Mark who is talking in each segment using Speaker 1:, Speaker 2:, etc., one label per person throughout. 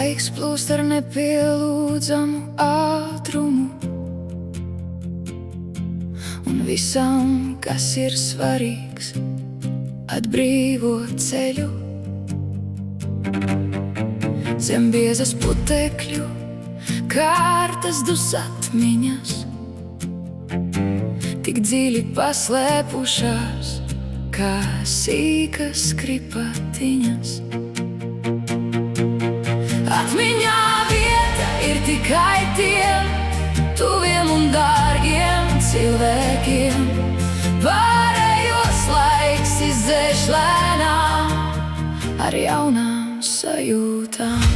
Speaker 1: Laiks plūst ar nepielūdzamu ātrumu, un visam, kas ir svarīgs, atbrīvo ceļu. Zem biezas putekļu kārtas dus atmiņas, tik dziļi paslēpušās, kā sīkas kripatiņas. Atmiņā vieta ir tikai tiem tuviem un dārgiem cilvēkiem. Pārējos laiks izdzēš lēnām ar jaunām sajūtām.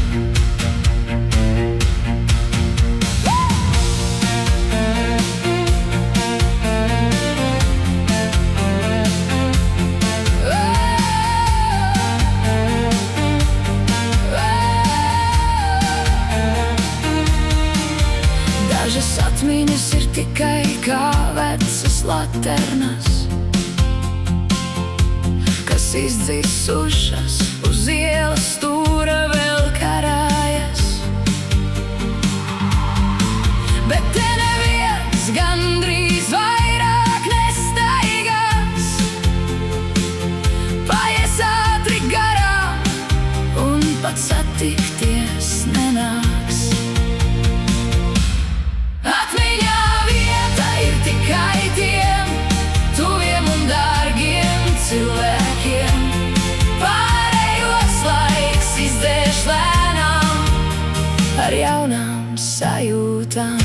Speaker 1: Dažas atmiņas ir tikai kā vecas laternas, kas izdzisušas uz ielas stūra vēl karājas. Bet te neviens gandrīz vairāk nestaigās, paies ātri garām un pat satikties nenāks. Atmiņā vieta ir tikai tiem tuviem un dārgiem cilvēkiem. Pārējos laiks izdzēš lēnām ar jaunām sajūtām.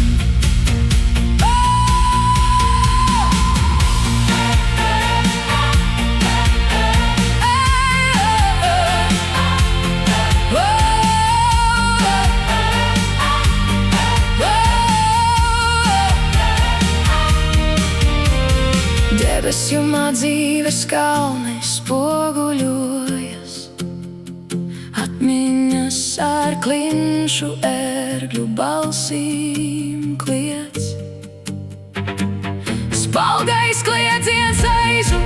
Speaker 1: Debesjumā dzīves kalni spoguļojas, atmiņas ar klinšu ērgļu balsīm kliedz. Spalgais kliedziens aizu,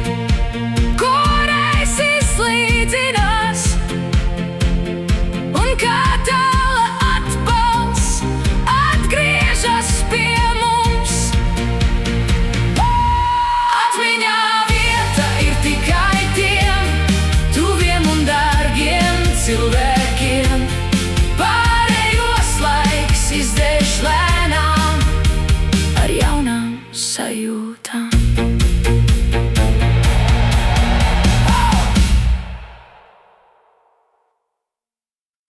Speaker 1: kurais izslīdzinās, un kā tāla atbalsts atgriežas pie mums. Atmiņā vieta ir tikai tiem tuviem un dārgiem cilvēkiem. Pārējos laiks izdzēš lēnām ar jaunām sajūtām.